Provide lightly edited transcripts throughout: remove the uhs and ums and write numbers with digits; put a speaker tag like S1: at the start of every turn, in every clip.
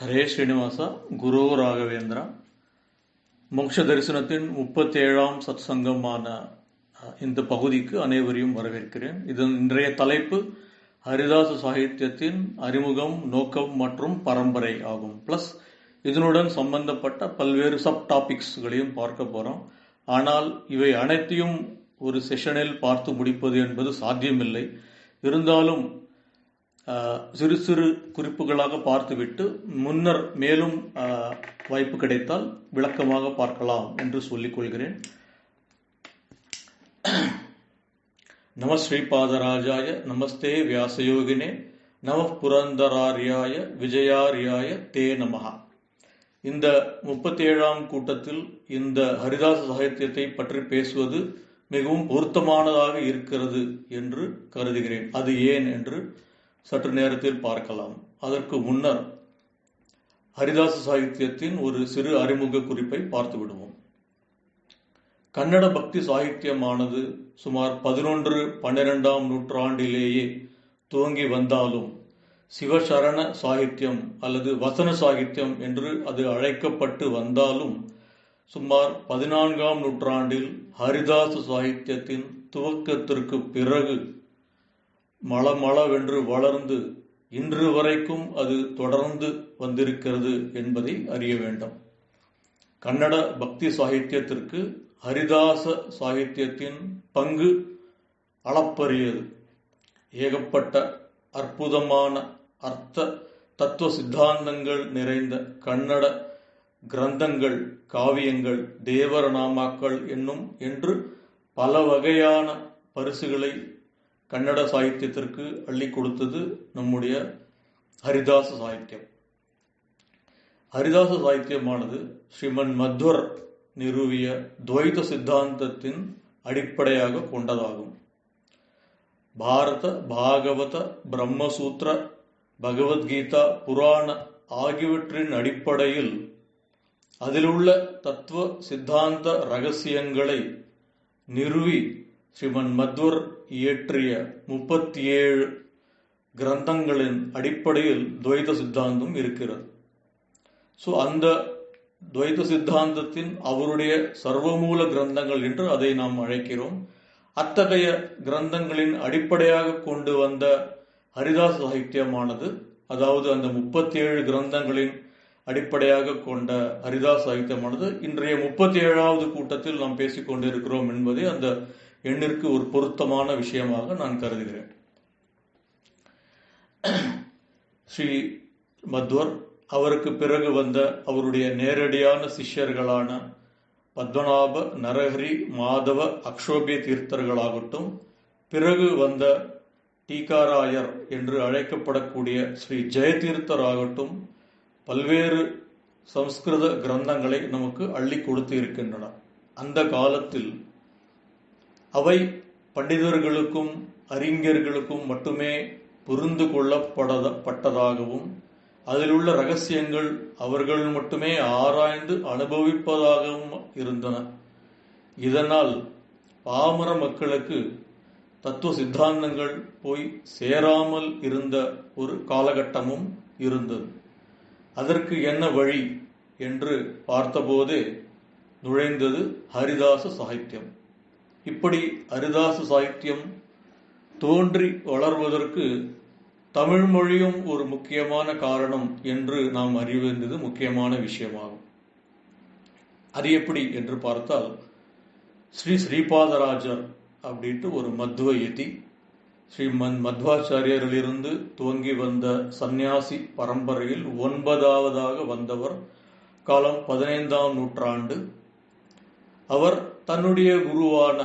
S1: ஹரே ஸ்ரீனிவாசா, குரு ராகவேந்திரா. மோட்ச தரிசனத்தின் 37ஆம் சத்சங்கமான இந்த பகுதிக்கு அனைவரையும் வரவேற்கிறேன். இதன் இன்றைய தலைப்பு ஹரிதாச சாகித்யத்தின் அறிமுகம், நோக்கம் மற்றும் பரம்பரை ஆகும். பிளஸ் இதனுடன் சம்பந்தப்பட்ட பல்வேறு சப் டாபிக்ஸ்களையும் பார்க்க போறோம். ஆனால் இவை அனைத்தையும் ஒரு செஷனில் பார்த்து முடிப்பது என்பது சாத்தியமில்லை. இருந்தாலும் சிறு சிறு குறிப்புகளாக பார்த்துவிட்டு முன்னர் மேலும் வாய்ப்பு கிடைத்தால் விளக்கமாக பார்க்கலாம் என்று சொல்லிக் கொள்கிறேன். நம ஸ்ரீபாதராஜாய நமஸ்தே வியாசயோகினே நம புரந்தராரியாய விஜயாரியாய தே நமஹா. இந்த 37ஆம் கூட்டத்தில் இந்த ஹரிதாச சாகித்யத்தை பற்றி பேசுவது மிகவும் பொருத்தமானதாக இருக்கிறது என்று கருதுகிறேன். அது ஏன் என்று சற்று நேரத்தில் பார்க்கலாம். அதற்கு முன்னர் ஹரிதாச சாகித்யத்தின் ஒரு சிறு அறிமுக குறிப்பை பார்த்து விடுவோம். கன்னட பக்தி சாகித்யமானது சுமார் 11-12ஆம் நூற்றாண்டிலேயே துவங்கி வந்தாலும் சிவசரண சாகித்யம் அல்லது வசன சாகித்யம் என்று அது அழைக்கப்பட்டு வந்தாலும் சுமார் 14ஆம் நூற்றாண்டில் ஹரிதாச சாகித்யத்தின் துவக்கத்திற்கு பிறகு மளமளவென்று வளர்ந்து இன்று வரைக்கும் அது தொடர்ந்து வந்திருக்கிறது என்பதை அறிய வேண்டும். கன்னட பக்தி சாகித்யத்திற்கு ஹரிதாச சாகித்யத்தின் பங்கு அளப்பரியது. ஏகப்பட்ட அற்புதமான அர்த்த தத்துவ சித்தாந்தங்கள் நிறைந்த கன்னட கிரந்தங்கள், காவியங்கள், தேவர நாமாக்கள் என்று பல வகையான பரிசுகளை கன்னட சாகித்யத்திற்கு அள்ளி கொடுத்தது நம்முடைய ஹரிதாச சாகித்யம். ஹரிதாச சாகித்யமானது ஸ்ரீமன் மத்வர் நிறுவிய துவைத சித்தாந்தத்தின் அடிப்படையாக கொண்டதாகும். பாரத, பாகவத, பிரம்மசூத்திர, பகவத்கீதா, புராண ஆகியவற்றின் அடிப்படையில் அதிலுள்ள தத்துவ சித்தாந்த ரகசியங்களை நிறுவி ஸ்ரீமன் மத்வர் இயற்றிய 37 கிரந்தங்களின் அடிப்படையில் துவைத சித்தாந்தம் இருக்கிறது. அந்த துவைத சித்தாந்தத்தின் அவருடைய சர்வமூல கிரந்தங்கள் என்று அதை நாம் அழைக்கிறோம். அத்தகைய கிரந்தங்களின் அடிப்படையாக கொண்டு வந்த ஹரிதாச சாகித்யமானது, அதாவது அந்த 37 கிரந்தங்களின் அடிப்படையாக கொண்ட ஹரிதாச சாகித்யமானது இன்றைய 37ஆவது கூட்டத்தில் நாம் பேசிக் கொண்டிருக்கிறோம் என்பதை அந்த எண்ணிற்கு ஒரு பொருத்தமான விஷயமாக நான் கருதுகிறேன். ஸ்ரீ மத்வர், அவருக்கு பிறகு வந்த அவருடைய நேரடியான சிஷ்யர்களான பத்மநாப, நரஹரி, மாதவ, அக்ஷோபிய தீர்த்தர்களாகட்டும், பிறகு வந்த டீகாராயர் என்று அழைக்கப்படக்கூடிய ஸ்ரீ ஜெயதீர்த்தர் ஆகட்டும், பல்வேறு சம்ஸ்கிருத கிரந்தங்களை நமக்கு அள்ளி கொடுத்து இருக்கின்றன. அந்த காலத்தில் அவை பண்டிதர்களுக்கும் அறிஞர்களுக்கும் மட்டுமே புரிந்து கொள்ளப்பட்டதாகவும் அதிலுள்ள ரகசியங்கள் அவர்கள் மட்டுமே ஆராய்ந்து அனுபவிப்பதாகவும் இருந்தன. இதனால் பாமர மக்களுக்கு தத்துவ சித்தாந்தங்கள் போய் சேராமல் இருந்த ஒரு காலகட்டமும் இருந்தது. அதற்கு என்ன வழி என்று பார்த்தபோதே நுழைந்தது ஹரிதாச சாகித்யம். இப்படி ஹரிதாச சாகித்யம் தோன்றி வளர்வதற்கு தமிழ் மொழியும் ஒரு முக்கியமான காரணம் என்று நாம் அறிய வேண்டியது முக்கியமான விஷயமாகும். அது எப்படி என்று பார்த்தால், ஸ்ரீபாதராஜர் அப்படின்ட்டு ஒரு மத்வ யதி, ஸ்ரீமன் மத்வாச்சாரியரிலிருந்து துவங்கி வந்த சந்நியாசி பரம்பரையில் 9வதாக வந்தவர். காலம் 15ஆம் நூற்றாண்டு. அவர் தன்னுடைய குருவான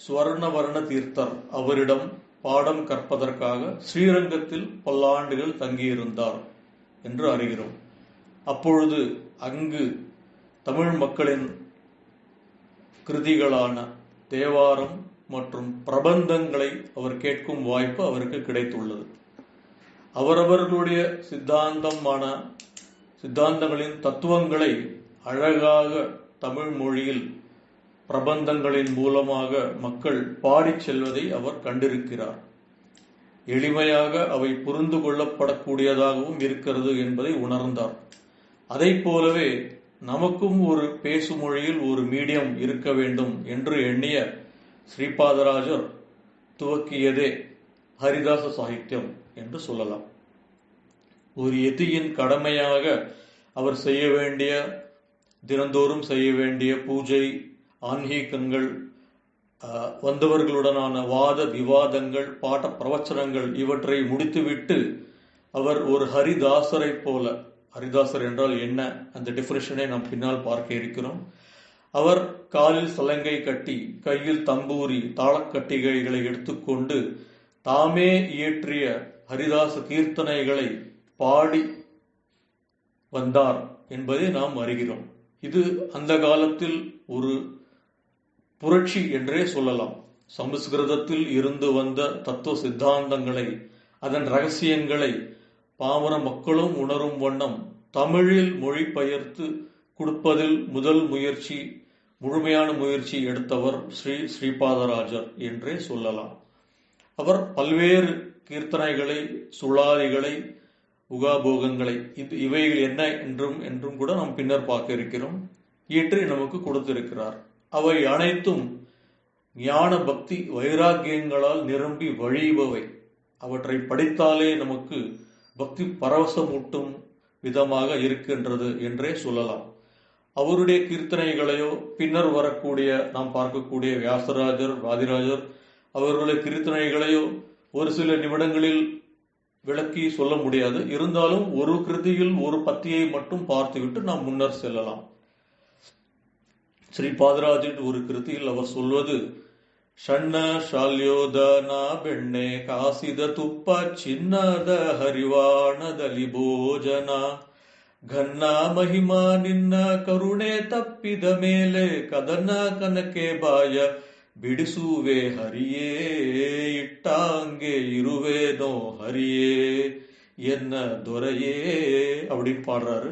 S1: சுவர்ணவர்ண தீர்த்தர் அவரிடம் பாடம் கற்பதற்காக ஸ்ரீரங்கத்தில் பல்லாண்டுகள் தங்கியிருந்தார் என்று அறிகிறோம். அப்பொழுது அங்கு தமிழ் மக்களின் கிருதிகளான தேவாரம் மற்றும் பிரபந்தங்களை அவர் கேட்கும் வாய்ப்பு அவருக்கு கிடைத்துள்ளது. அவரவர்களுடைய சித்தாந்தங்களின் தத்துவங்களை அழகாக தமிழ் மொழியில் பிரபந்தங்களின் மூலமாக மக்கள் பாடிச் செல்வதை அவர் கண்டிருக்கிறார். எளிமையாக அவை புரிந்து கொள்ளப்படக்கூடியதாகவும் இருக்கிறது என்பதை உணர்ந்தார். அதை போலவே நமக்கும் ஒரு பேசு மொழியில் ஒரு மீடியம் இருக்க வேண்டும் என்று எண்ணிய ஸ்ரீபாதராஜர் துவக்கியதே ஹரிதாச சாகித்யம் என்று சொல்லலாம். ஒரு யதியின் கடமையாக அவர் செய்ய வேண்டிய, தினந்தோறும் செய்ய வேண்டிய பூஜை, ஆன்மீகங்கள், வந்தவர்களுடனான வாத விவாதங்கள், பாட்ட பிரவச்சனங்கள் இவற்றை முடித்துவிட்டு அவர் ஒரு ஹரிதாசரை போல, ஹரிதாசர் என்றால் என்ன, அந்த டெஃபினிஷனை நாம் பின்னால் பார்க்க இருக்கிறோம். அவர் காலில் சலங்கை கட்டி, கையில் தம்பூரி, தாளக்கட்டிகைகளை எடுத்துக்கொண்டு தாமே இயற்றிய ஹரிதாச கீர்த்தனைகளை பாடி வந்தார் என்பதை நாம் அறிகிறோம். இது அந்த காலத்தில் ஒரு புரட்சி என்றே சொல்லலாம். சமஸ்கிருதத்தில் இருந்து வந்த தத்துவ சித்தாந்தங்களை, அதன் ரகசியங்களை பாமர மக்களும் உணரும் வண்ணம் தமிழில் மொழிபெயர்த்து கொடுப்பதில் முதல் முயற்சி, முழுமையான முயற்சி எடுத்தவர் ஸ்ரீபாதராஜர் என்றே சொல்லலாம். அவர் பல்வேறு கீர்த்தனைகளை, சுழாதிகளை, உகாபோகங்களை, இவைகள் என்ன என்றும் கூட நாம் பின்னர் பார்க்க இருக்கிறோம், இயற்றி நமக்கு கொடுத்திருக்கிறார். அவை அனைத்தும் ஞான பக்தி வைராக்கியங்களால் நிரம்பி வழிபவை. அவற்றை படித்தாலே நமக்கு பக்தி பரவசமூட்டும் விதமாக இருக்கின்றது என்றே சொல்லலாம். அவருடைய கீர்த்தனைகளையோ பின்னர் வரக்கூடிய நாம் பார்க்கக்கூடிய வியாசராஜர், வாதிராஜர் அவர்களுடைய கீர்த்தனைகளையோ ஒரு சில நிமிடங்களில் விளக்கி சொல்ல முடியாது. இருந்தாலும் ஒரு கிருதியில் ஒரு பத்தியை மட்டும் பார்த்துவிட்டு நாம் முன்னர் செல்லலாம். ஸ்ரீபாதராஜின் ஒரு கிருதியில் அவர் சொல்வது, ஷண்ண ஷால்யோதன ಬೆಣ್ಣೆ ಕಾಸಿದ ತುಪ್ಪ ಚಿನ್ನದ ಹರಿವಾಣದಲ್ಲಿ ಭೋಜನ ಘನ್ನ ಮಹಿಮಾ ನಿನ್ನ ಕರುಣೆ ತಪ್ಪಿದ ಮೇಲೆ ಕದನ ಕನಕೆ ಬಾಯ ಬಿಡಿಸುವೆ ಹರಿಯೇ இட்டாங்கே இருவேனோ ஹரியே என்ன துரையே அப்படின்னு பாடுறாரு.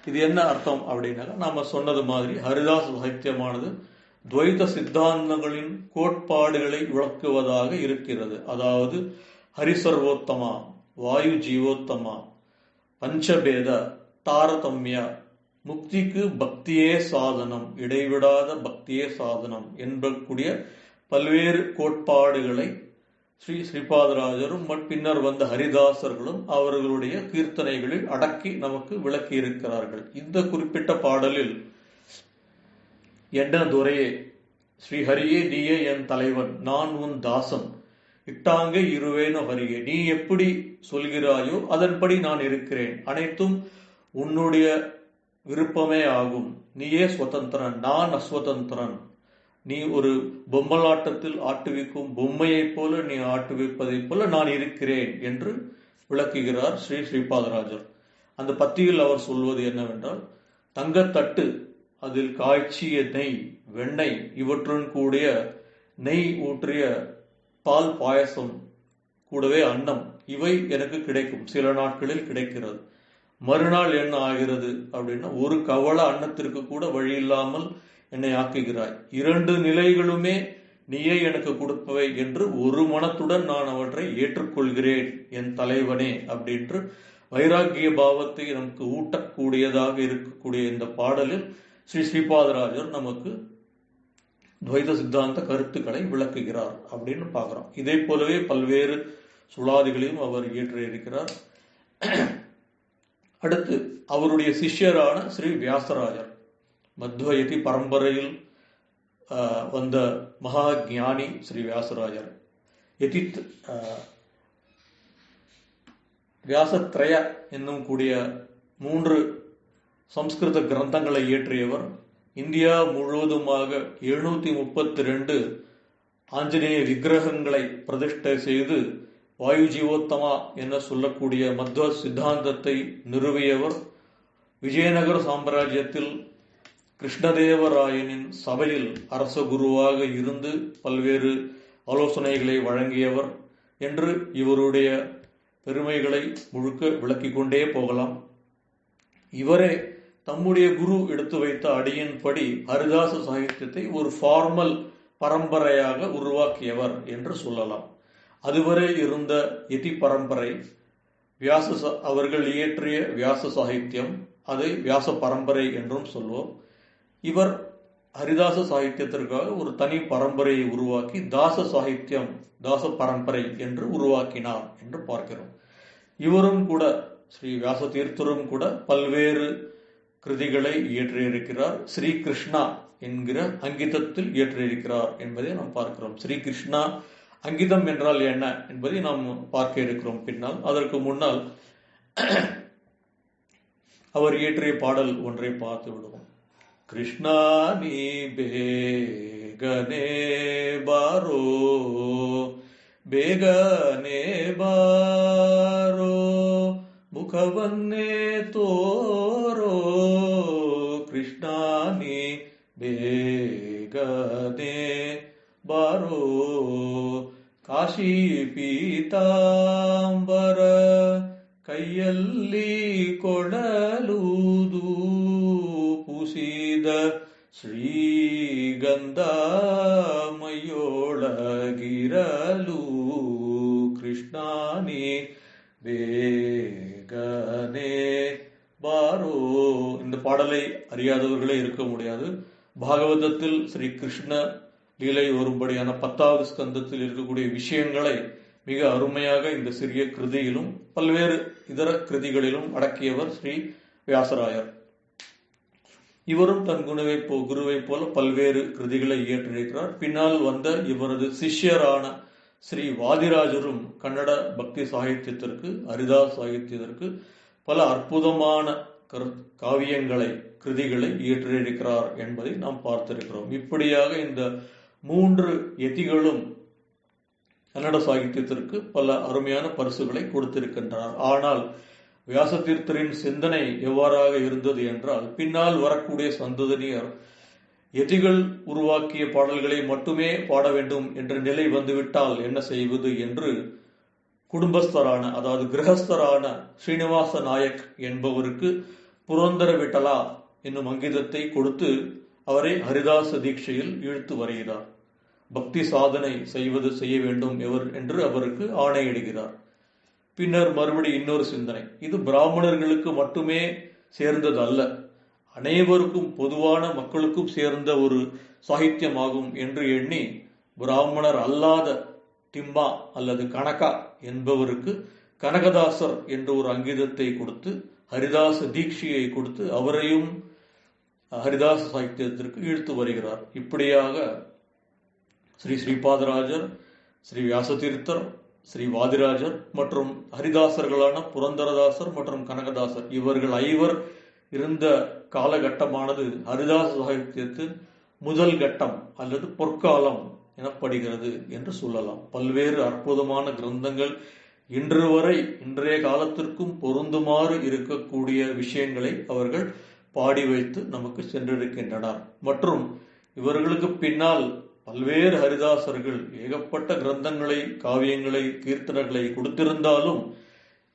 S1: இது என்ன அர்த்தம் அப்படின்னா, நாம சொன்னது மாதிரி ஹரிதாச சாகித்யமானது துவைத சித்தாந்தங்களின் கோட்பாடுகளை விளக்குவதாக இருக்கிறது. அதாவது ஹரிசர்வோத்தமா, வாயு ஜீவோத்தமா, பஞ்சபேத, தாரதமிய, முக்திக்கு பக்தியே சாதனம், இடைவிடாத பக்தியே சாதனம் என்பக்கூடிய பல்வேறு கோட்பாடுகளை ஸ்ரீபாதராஜரும் பின்னர் வந்த ஹரிதாசர்களும் அவர்களுடைய கீர்த்தனைகளில் அடக்கி நமக்கு விளக்கி இருக்கிறார்கள். இந்த குறிப்பிட்ட பாடலில், என்ன துரையே, ஸ்ரீஹரியே நீயே என் தலைவன், நான் உன் தாசன், இட்டாங்கே இருவேனோ ஹரியே, நீ எப்படி சொல்கிறாயோ அதன்படி நான் இருக்கிறேன், அனைத்தும் உன்னுடைய விருப்பமே ஆகும், நீயே சுதந்திரன், நான் அஸ்வதந்திரன், நீ ஒரு பொம்மலாட்டத்தில் ஆட்டுவிக்கும் பொம்மையைப் போல நீ ஆட்டுவிப்பதைப் போல நான் இருக்கிறேன் என்று விளக்குகிறார் ஸ்ரீபாதராஜர். அந்த பத்தியில் அவர் சொல்வது என்னவென்றால், தங்கத்தட்டு, அதில் காய்ச்சிய நெய், வெண்ணெய் இவற்றுடன் கூடிய நெய் ஊற்றிய பால் பாயசம், கூடவே அன்னம், இவை எனக்கு கிடைக்கும், சில நாட்களில் கிடைக்கிறது. மறுநாள் என்ன ஆகிறது அப்படின்னா, ஒரு கவள அன்னத்திற்கு கூட வழி இல்லாமல் என்னை ஆக்குகிறாய், இரண்டு நிலைகளுமே நீயே எனக்கு கொடுப்பவை என்று ஒரு மனத்துடன் நான் அவற்றை ஏற்றுக்கொள்கிறேன் என் தலைவனே அப்படின்று வைராக்கிய பாவத்தை நமக்கு ஊட்டக்கூடியதாக இருக்கக்கூடிய இந்த பாடலில் ஸ்ரீபாதராஜர் நமக்கு துவைத சித்தாந்த கருத்துக்களை விளக்குகிறார் அப்படின்னு பார்க்கிறோம். இதே போலவே பல்வேறு சுழாதிகளையும் அவர் இயற்றியிருக்கிறார். அடுத்து அவருடைய சிஷ்யரான ஸ்ரீ வியாசராஜர், மத்வயதி பரம்பரையில் வந்த மகா ஞானி ஸ்ரீ வியாசராஜர். யதித் வியாசத்ரய என்னும் கூடிய 3 சம்ஸ்கிருத கிரந்தங்களை இயற்றியவர். இந்தியா முழுவதுமாக 732 ஆஞ்சநேய விக்கிரகங்களை பிரதிஷ்டை செய்து வாயு ஜீவோத்தமா என சொல்லக்கூடிய மத்வ சித்தாந்தத்தை நிறுவியவர். விஜயநகர சாம்ராஜ்யத்தில் கிருஷ்ணதேவராயனின் சபையில் அரச குருவாக இருந்து பல்வேறு ஆலோசனைகளை வழங்கியவர் என்று இவருடைய பெருமைகளை முழுக்க விளக்கிக் கொண்டே போகலாம். இவரே தம்முடைய குரு எடுத்து வைத்த அடியின்படி ஹரிதாச சாகித்யத்தை ஒரு ஃபார்மல் பரம்பரையாக உருவாக்கியவர் என்று சொல்லலாம். அதுவரை இருந்த யதி பரம்பரை அவர்கள் இயற்றிய வியாச சாகித்யம், அதை வியாச பரம்பரை என்றும் சொல்வோம். இவர் ஹரிதாச சாகித்யத்திற்காக ஒரு தனி பரம்பரையை உருவாக்கி தாச சாகித்யம், தாச பரம்பரை என்று உருவாக்கினார் என்று பார்க்கிறோம். இவரும் கூட, ஸ்ரீ வியாச தீர்த்தரும் கூட பல்வேறு கிருதிகளை இயற்றியிருக்கிறார். ஸ்ரீ கிருஷ்ணா என்கிற அங்கிதத்தில் இயற்றியிருக்கிறார் என்பதை நாம் பார்க்கிறோம். ஸ்ரீ கிருஷ்ணா அங்கிதம் என்றால் என்ன என்பதை நாம் பார்க்க இருக்கிறோம் பின்னால். அதற்கு முன்னால் அவர் இயற்றிய பாடல் ஒன்றை பார்த்து விடுவோம். கிருஷ்ணா நீ ಬೇಗನೆ ಬಾರೋ, ಬೇಗನೆ ಬಾರೋ, ಮುಖವನ್ನೇ ತೋರೋ, ಕೃಷ್ಣ ನೀ ಬೇಗನೆ ಬಾರೋ, ಕಾಶಿ ಪೀತಾಂಬರ ಕೈಯಲ್ಲಿ ಕೊಡಲುದು, ಪೂಸಿದ ಶ್ರೀಗಂಧ ಮೈಯೊಳಗಿರಲು, ಕೃಷ್ಣ ನೀ ಬೇಗನೆ பாரோ. இந்த பாடலை அறியாதவர்களே இருக்க முடியாது. பாகவதத்தில் ஸ்ரீ கிருஷ்ண லீலை வரும்படியான 10வது ஸ்கந்தத்தில் இருக்கக்கூடிய விஷயங்களை மிக அருமையாக இந்த சிறிய கிருதியிலும் பல்வேறு இதர கிருதிகளிலும் அடக்கியவர் ஸ்ரீ வியாசராயர். இவரும் தன் குருவை போல பல்வேறு கிருதிகளை இயற்றியிருக்கிறார். பின்னால் வந்த இவரது சிஷ்யரான ஸ்ரீ வாதிராஜரும் கன்னட பக்தி சாகித்யத்திற்கு, ஹரிதாஸ் சாகித்யத்திற்கு பல அற்புதமான காவியங்களை, கிருதிகளை இயற்றியிருக்கிறார் என்பதை நாம் பார்த்திருக்கிறோம். இப்படியாக இந்த 3 யதிகளும் கன்னட சாகித்யத்திற்கு பல அருமையான பரிசுகளை கொடுத்திருக்கின்றனர். ஆனால் வியாசதீர்த்தரின் சிந்தனை எவ்வாறாக இருந்தது என்றால், பின்னால் வரக்கூடிய சந்ததியினர் யதிகள் உருவாக்கிய பாடல்களை மட்டுமே பாட வேண்டும் என்ற நிலை வந்துவிட்டால் என்ன செய்வது என்று குடும்பஸ்தரான, அதாவது கிரகஸ்தரான ஸ்ரீனிவாச நாயக் என்பவருக்கு புரந்தர விட்டலா என்னும் அங்கிதத்தை கொடுத்து அவரை ஹரிதாச தீட்சையில் இழுத்து வருகிறார். பக்தி சாதனை செய்ய வேண்டும் என்று அவருக்கு ஆணையிடுகிறார். பின்னர் மறுபடி இன்னொரு சிந்தனை, இது பிராமணர்களுக்கு மட்டுமே சேர்ந்தது அல்ல, அனைவருக்கும் பொதுவான மக்களுக்கும் சேர்ந்த ஒரு சாகித்யமாகும் என்று எண்ணி பிராமணர் அல்லாத டிம்பா அல்லது கனகா என்பவருக்கு கனகதாசர் என்ற ஒரு அங்கிதத்தை கொடுத்து ஹரிதாச தீட்சையை கொடுத்து அவரையும் ஹரிதாச சாகித்யத்திற்கு இழுத்து வருகிறார். இப்படியாக ஸ்ரீ ஸ்ரீபாதராஜர், ஸ்ரீ வியாசதீர்த்தர், ஸ்ரீ வாதிராஜர் மற்றும் ஹரிதாசர்களான புரந்தரதாசர் மற்றும் கனகதாசர் இவர்கள் 5 இருந்த காலகட்டமானது ஹரிதாச சாகித்யத்தின் முதல் கட்டம் அல்லது பொற்காலம் எனப்படுகிறது என்று சொல்லலாம். பல்வேறு அற்புதமான கிரந்தங்கள் இன்று வரை இன்றைய காலத்திற்கும் பொருந்துமாறு இருக்கக்கூடிய விஷயங்களை அவர்கள் பாடி வைத்து நமக்கு சென்றிருக்கின்றனர். மற்றும் இவர்களுக்கு பின்னால் பல்வேறு ஹரிதாசர்கள் ஏகப்பட்ட கிரந்தங்களை, காவியங்களை, கீர்த்தனைகளை கொடுத்திருந்தாலும்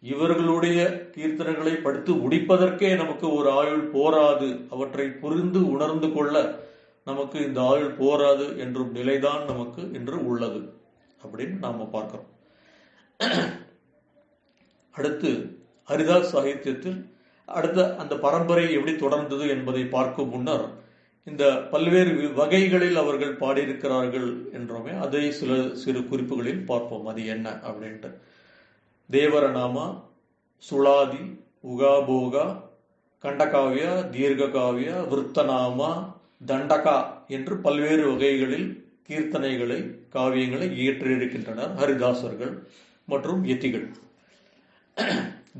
S1: இவர்களுடைய கீர்த்தனைகளை படித்து முடிப்பதற்கே நமக்கு ஒரு ஆயுள் போராது, அவற்றை புரிந்து உணர்ந்து கொள்ள நமக்கு இந்த ஆயுள் போராது என்றும் நிலைதான் நமக்கு இன்று உள்ளது அப்படின்னு நாம பார்க்கிறோம். அடுத்து ஹரிதாஸ் சாகித்யத்தில் அடுத்த அந்த பரம்பரை எப்படி தொடர்ந்தது என்பதை பார்க்கும் முன்னர் இந்த பல்வேறு வகைகளில் அவர்கள் பாடியிருக்கிறார்கள் என்றோமே, அதை சிறு குறிப்புகளில் பார்ப்போம். அது என்ன அப்படின்ட்டு. தேவரநாமா, சுளாதி, உகாபோகா, கண்டகாவிய, தீர்க்க காவிய, விருத்தநாமா, தண்டகா என்று பல்வேறு வகைகளில் கீர்த்தனைகளை, காவியங்களை இயற்றியிருக்கின்றனர் ஹரிதாசர்கள் மற்றும் யதிகள்.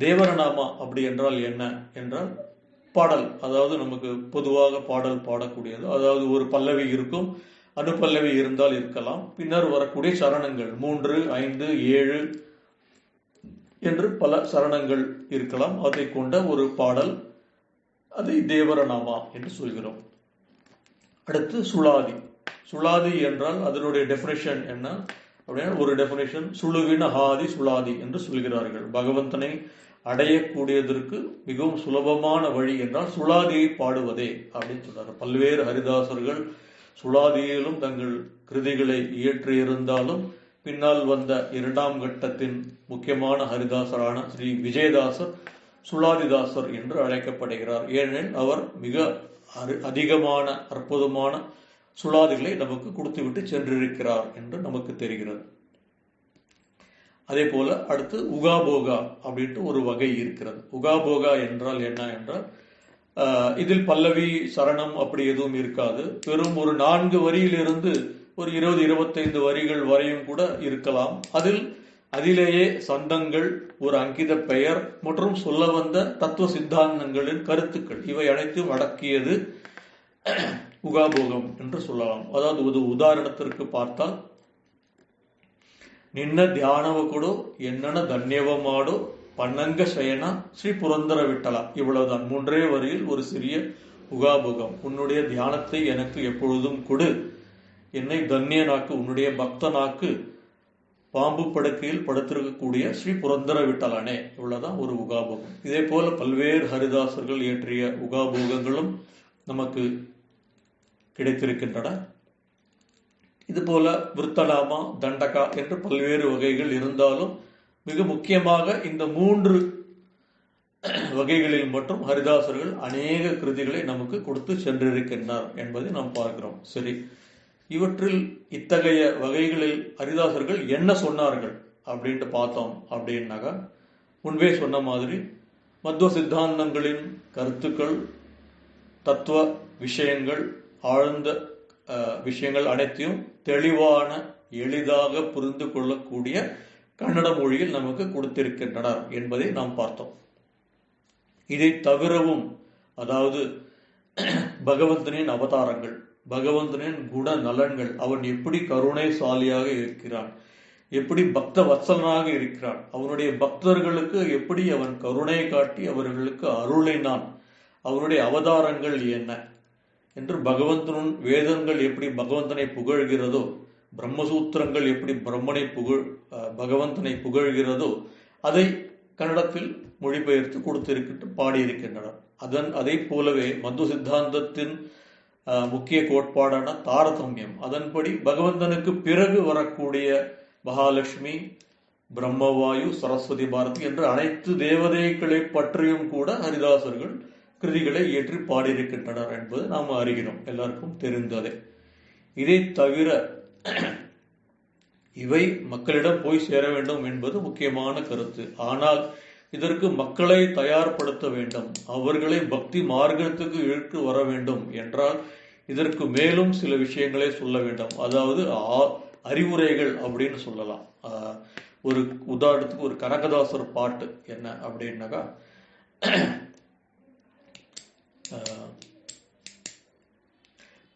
S1: தேவரநாமா அப்படி என்றால் என்ன என்றால் பாடல், அதாவது நமக்கு பொதுவாக பாடல் பாடக்கூடியது. அதாவது ஒரு பல்லவி இருக்கும், அனுபல்லவி இருந்தால் இருக்கலாம், பின்னர் வரக்கூடிய சரணங்கள் 3, 5, 7 என்று பல சரணங்கள் இருக்கலாம். அதை கொண்ட ஒரு பாடல், அதை தேவரநாமா என்று சொல்கிறோம். அடுத்து சுளாதி. சுளாதி என்றால் அதனுடைய டெஃபினேஷன் என்ன அப்படின்னா, ஒரு டெஃபினேஷன் சுழுவின ஹாதி சுளாதி என்று சொல்கிறார்கள். பகவந்தனை அடையக்கூடியதற்கு மிகவும் சுலபமான வழி என்றால் சுளாதியை பாடுவதே அப்படின்னு சொல்றாரு. பல்வேறு ஹரிதாசர்கள் சுளாதியிலும் தங்கள் கிருதிகளை இயற்றியிருந்தாலும் பின்னால் வந்த இரண்டாம் கட்டத்தின் முக்கியமான ஹரிதாசரான ஸ்ரீ விஜயதாசர் சுளாதிதாசர் என்று அழைக்கப்படுகிறார். ஏனெனில் அவர் மிக அதிகமான அற்புதமான சுளாதிகளை நமக்கு கொடுத்துவிட்டு சென்றிருக்கிறார் என்று நமக்கு தெரிகிறது. அதே போல அடுத்து உகாபோகா அப்படின்ட்டு ஒரு வகை இருக்கிறது. உகாபோகா என்றால் என்ன என்றால், இதில் பல்லவி சரணம் அப்படி எதுவும் இருக்காது. வெறும் ஒரு 4 வரியிலிருந்து ஒரு 20-25 வரிகள் வரையும் கூட இருக்கலாம். அதிலேயே சந்தங்கள், ஒரு அங்கித பெயர் மற்றும் சொல்ல வந்த தத்துவ சித்தாந்தங்களின் கருத்துக்கள் இவை அனைத்தும் அடக்கியது உகாபோகம் என்று சொல்லலாம். அதாவது ஒரு உதாரணத்திற்கு பார்த்தால், நின்ன தியானவ கொடோ என்னென்ன தன்யவ மாடோ பன்னங்க சயனா ஸ்ரீ புரந்தர விட்டலா. இவ்வளவுதான், 3 வரியில் ஒரு சிறிய உகாபோகம். உன்னுடைய தியானத்தை எனக்கு எப்பொழுதும் கொடு, என்னை தன்யனாக்கு, உன்னுடைய பக்தனாக்கு, பாம்பு படுக்கையில் படுத்திருக்கக்கூடிய ஸ்ரீ புரந்தர விட்டலானே. இவ்வளவுதான் ஒரு உகாபோகம். இதே போல பல்வேறு ஹரிதாசர்கள் இயற்றிய உகாபோகங்களும் நமக்கு கிடைத்திருக்கின்றன. இது போல விருத்தநாமா, தண்டகா என்று பல்வேறு வகைகள் இருந்தாலும் மிக முக்கியமாக இந்த 3 வகைகளில் மட்டும் ஹரிதாசர்கள் அநேக கிருதிகளை நமக்கு கொடுத்து சென்றிருக்கின்றனர் என்பதை நாம் பார்க்கிறோம். சரி, இவற்றில் இத்தகைய வகைகளில் ஹரிதாசர்கள் என்ன சொன்னார்கள் அப்படின்ட்டு பார்த்தோம் அப்படின்னாக்கா, முன்பே சொன்ன மாதிரி மத்துவ சித்தாந்தங்களின் கருத்துக்கள், தத்துவ விஷயங்கள், ஆழ்ந்த விஷயங்கள் அனைத்தையும் தெளிவான, எளிதாக புரிந்து கொள்ளக்கூடிய கன்னட மொழியில் நமக்கு கொடுத்திருக்கின்றனர் என்பதை நாம் பார்த்தோம். இதை தவிரவும், அதாவது பகவந்தனின் அவதாரங்கள், பகவந்தனின் குண நலன்கள், அவன் எப்படி கருணைசாலியாக இருக்கிறான், எப்படி பக்த வத்சலனாக இருக்கிறான், அவனுடைய பக்தர்களுக்கு எப்படி அவன் கருணை காட்டி அவர்களுக்கு அருளினான், அவனுடைய அவதாரங்கள் என்ன என்று, பகவந்தனும் வேதங்கள் எப்படி பகவந்தனை புகழ்கிறதோ, பிரம்மசூத்திரங்கள் எப்படி பகவந்தனை புகழ்கிறதோ, அதை கன்னடத்தில் மொழிபெயர்த்து கொடுத்திருக்கிட்டு பாடியிருக்கின்றனர். அதை போலவே மத்துவ சித்தாந்தத்தின் முக்கிய கோட்பாடான தாரதமியம், அதன்படி பகவந்தனுக்கு பிறகு வரக்கூடிய மகாலட்சுமி, பிரம்மவாயு, சரஸ்வதி, பாரதி என்ற அனைத்து தேவதைகளை பற்றியும் கூட ஹரிதாசர்கள் கிருதிகளை இயற்றி பாடியிருக்கின்றனர் என்பது நாம் அறிகிறோம், எல்லாருக்கும் தெரிந்ததே. இதை தவிர இவை மக்களிடம் போய் சேர வேண்டும் என்பது முக்கியமான கருத்து. ஆனால் இதற்கு மக்களை தயார்படுத்த வேண்டும், அவர்களை பக்தி மார்க்கத்துக்கு இழுத்து வர வேண்டும் என்றால் இதற்கு மேலும் சில விஷயங்களை சொல்ல வேண்டும். அதாவது அறிவுரைகள் அப்படின்னு சொல்லலாம். ஒரு உதாரணத்துக்கு ஒரு கனகதாசர் பாட்டு என்ன அப்படின்னாக்கா,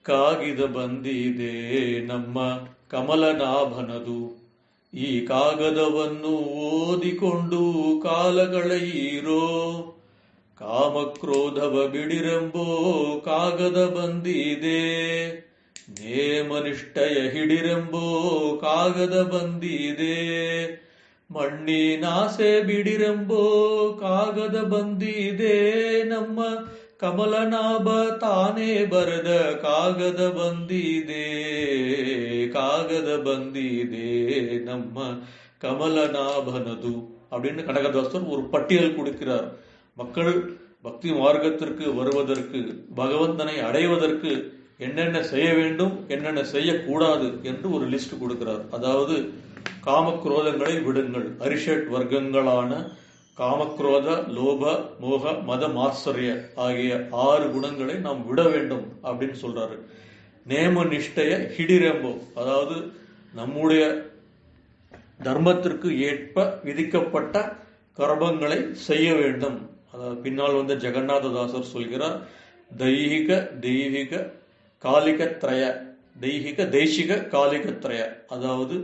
S1: ಕಾಗಿದ ಬಂದಿದೆ ನಮ್ಮ ಕಮಲನಾಭನದು, ಈ ಕಾಗದವನ್ನು ಓದಿಕೊಂಡು ಕಾಲ ಕಳೆಯಿರೋ, ಕಾಮಕ್ರೋಧವ ಬಿಡಿರೆಂಬೋ ಕಾಗದ ಬಂದಿದೆ, ನೇಮನಿಷ್ಠಯ ಹಿಡಿರೆಂಬೋ ಕಾಗದ ಬಂದಿದೆ, ಮಣ್ಣಿನಾಸೆ ಬಿಡಿರೆಂಬೋ ಕಾಗದ ಬಂದಿದೆ, ನಮ್ಮ ಕಮಲನಾಭ ತಾನೇ ಬರೆದ ಕಾಗದ ಬಂದಿದೆ, ಕಾಗದ ಬಂದಿದೆ ನಮ್ಮ கமலநாபனது அப்படின்னு கனகதாசர் ஒரு பட்டியல் கொடுக்கிறார். மக்கள் பக்தி மார்க்கத்திற்கு வருவதற்கு, பகவந்தனை அடைவதற்கு என்னென்ன செய்ய வேண்டும், என்னென்ன செய்யக்கூடாது என்று ஒரு லிஸ்ட் கொடுக்கிறார். அதாவது காமக்ரோதங்களை விடுங்கள், அரிஷட் வர்க்கங்களான காமக்ரோத, லோப, மோக, மத, மாத்சரிய ஆகிய 6 குணங்களை நாம் விட வேண்டும் அப்படின்னு சொல்றாரு. நேம நிஷ்டைய ஹிடிரெம்போ, அதாவது நம்முடைய தர்மத்திற்கு ஏற்ப விதிக்கப்பட்ட கர்மங்களை செய்ய வேண்டும். அதாவது பின்னால் வந்த ஜெகநாததாசர் சொல்கிறார், தைஹிக தெய்வீக காலிகத்ரய, தெய்ஹிக தேசிக காலிகத்ரய, அதாவது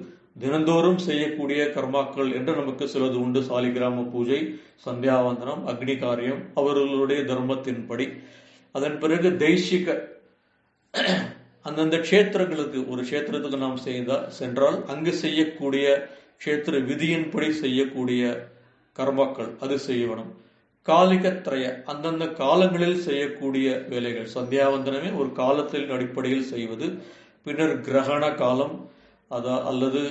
S1: தினந்தோறும் செய்யக்கூடிய கர்மாக்கள் என்று நமக்கு சிலது உண்டு. சாலிகிராம பூஜை, சந்தியாவந்தனம், அக்னி காரியம் அவர்களுடைய தர்மத்தின்படி. அதன் பிறகு தேசிக, அந்தந்த க்ஷேத்திரங்களுக்கு, ஒரு க்ஷேத்திரத்துக்கு நாம் சென்றால் அங்கு செய்யக்கூடிய க்ஷேத்திர விதியின்படி செய்யக்கூடிய கர்மாக்கள் அது செய்யணும். காலிகத்ரய, அந்தந்த காலங்களில் செய்யக்கூடிய வேலைகள். சந்தியாவந்தனமே ஒரு காலத்தின் அடிப்படையில் செய்வது. பின்னர் கிரகண காலம், அல்லது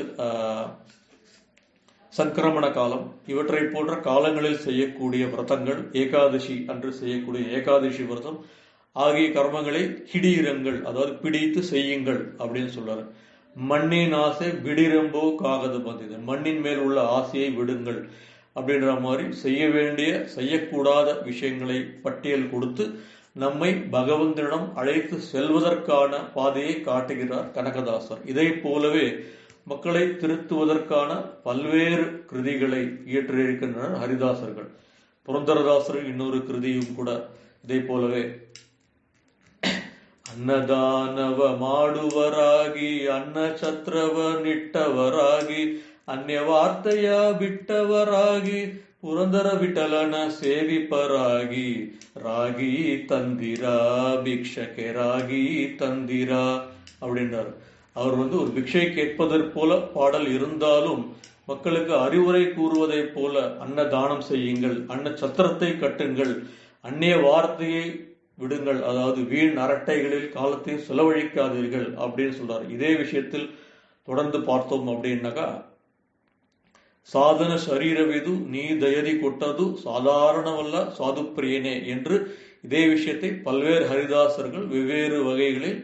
S1: சங்கிரமண காலம் இவற்றை போன்ற காலங்களில் செய்யக்கூடிய விரதங்கள், ஏகாதசி அன்று செய்யக்கூடிய ஏகாதசி விரதம் ஆகிய கர்மங்களை கிடீரங்கள், அதாவது பிடித்து செய்யுங்கள் அப்படின்னு சொல்றாரு. மண்ணின் ஆசை விடிரம்போ காகது பந்தது, மண்ணின் மேல் உள்ள ஆசையை விடுங்கள் அப்படின்ற மாதிரி செய்ய வேண்டிய செய்யக்கூடாத விஷயங்களை பட்டியல் கொடுத்து நம்மை பகவந்தனிடம் அழைத்து செல்வதற்கான பாதையை காட்டுகிறார் கனகதாசர். இதை போலவே மக்களை திருத்துவதற்கான பல்வேறு கிருதிகளை இயற்றியிருக்கின்றனர் ஹரிதாசர்கள். புரந்தரதாசர் இன்னொரு கிருதியும் கூட இதை போலவே ಅನ್ನದಾನವ ಮಾಡುವರಾಗಿ ಅನ್ನ ಛತ್ರವ ನಿಟ್ಟವರಾಗಿ ಅನ್ಯವಾರ್ತೆಯ ಬಿಟ್ಟವರಾಗಿ ಪುರಂದರ ವಿಠಲನ ಸೇವಿಪರಾಗಿ ராகி தந்திரா பிக்ஷகே ராகி தந்திரா அப்படின்றார். அவர் ஒரு பிக்ஷை கேட்பதற் போல பாடல் இருந்தாலும் மக்களுக்கு அறிவுரை கூறுவதை போல அன்னதானம் செய்யுங்கள், அன்ன சத்திரத்தை கட்டுங்கள், அந்நிய வார்த்தையை விடுங்கள், அதாவது வீண் அரட்டைகளில் காலத்தை செலவழிக்காதீர்கள் அப்படின்னு சொல்றாரு. இதே விஷயத்தில் தொடர்ந்து பார்த்தோம் அப்படின்னாக்கா, சாதன சரீரவிது நீ தயதி கொட்டது சாதாரணவல்ல சாதுப்பிரியனே என்று இதே விஷயத்தை பல்வேறு ஹரிதாசர்கள் வெவ்வேறு வகைகளில்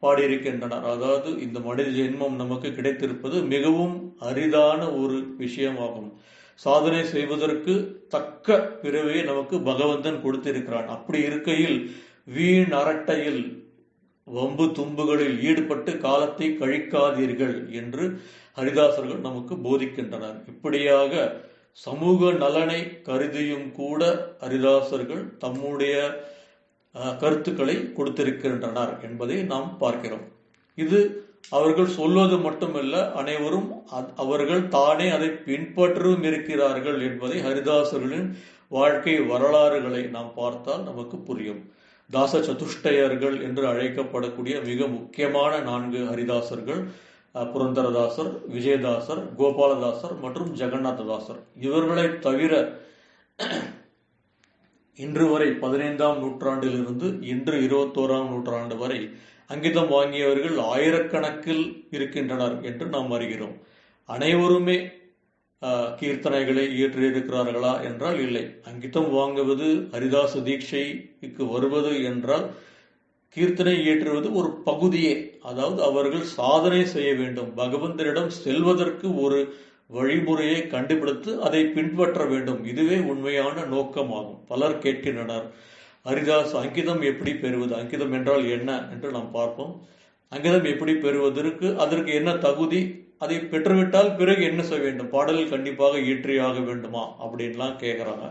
S1: பாடியிருக்கின்றனர். அதாவது இந்த மனித ஜென்மம் நமக்கு கிடைத்திருப்பது மிகவும் அரிதான ஒரு விஷயமாகும். சாதனை செய்வதற்கு தக்க பிறவையை நமக்கு பகவந்தன் கொடுத்திருக்கிறான். அப்படி இருக்கையில் வீண் அரட்டையில் வம்பு தும்புகளில் ஈடுபட்டு காலத்தை கழிக்காதீர்கள் என்று ஹரிதாசர்கள் நமக்கு போதிக்கின்றனர். இப்படியாக சமூக நலனை கருதியும் கூட ஹரிதாசர்கள் தம்முடைய கருத்துக்களை கொடுத்திருக்கின்றனர் என்பதை நாம் பார்க்கிறோம். இது அவர்கள் சொல்வது மட்டுமல்ல, அனைவரும் அவர்கள் தானே அதை பின்பற்றவும் இருக்கிறார்கள் என்பதை ஹரிதாசர்களின் வாழ்க்கை வரலாறுகளை நாம் பார்த்தால் நமக்கு புரியும். தாச சதுஷ்டயர்கள் என்று அழைக்கப்படக்கூடிய மிக முக்கியமான 4 ஹரிதாசர்கள் புரந்தரதாசர், விஜயதாசர், கோபாலதாசர் மற்றும் ஜெகநாததாசர். இவர்களை தவிர இன்று வரை 15ஆம் நூற்றாண்டிலிருந்து இன்று 21ஆம் நூற்றாண்டு வரை அங்கிதம் வாங்கியவர்கள் ஆயிரக்கணக்கில் இருக்கின்றனர் என்று நாம் அறிகிறோம். அனைவருமே கீர்த்தனைகளை இயற்றியிருக்கிறார்களா என்றால் இல்லை. அங்கிதம் வாங்குவது, ஹரிதாச தீட்சைக்கு வருவது என்றால் கீர்த்தனை இயற்றுவது ஒரு பகுதியே. அதாவது அவர்கள் சாதனை செய்ய வேண்டும், பகவந்தரிடம் செல்வதற்கு ஒரு வழிமுறையை கண்டுபிடித்து அதை பின்பற்ற வேண்டும். இதுவே உண்மையான நோக்கமாகும். பலர் கேட்கின்றனர், ஹரிதாஸ் அங்கிதம் எப்படி பெறுவது, அங்கிதம் என்றால் என்ன என்று நாம் பார்ப்போம். அங்கிதம் எப்படி பெறுவதற்கு அதற்கு என்ன தகுதி, அதை பெற்றுவிட்டால் பிறகு என்ன செய்ய வேண்டும், பாடலில் கண்டிப்பாக இயற்றியாக வேண்டுமா அப்படின்லாம் கேட்கிறாங்க.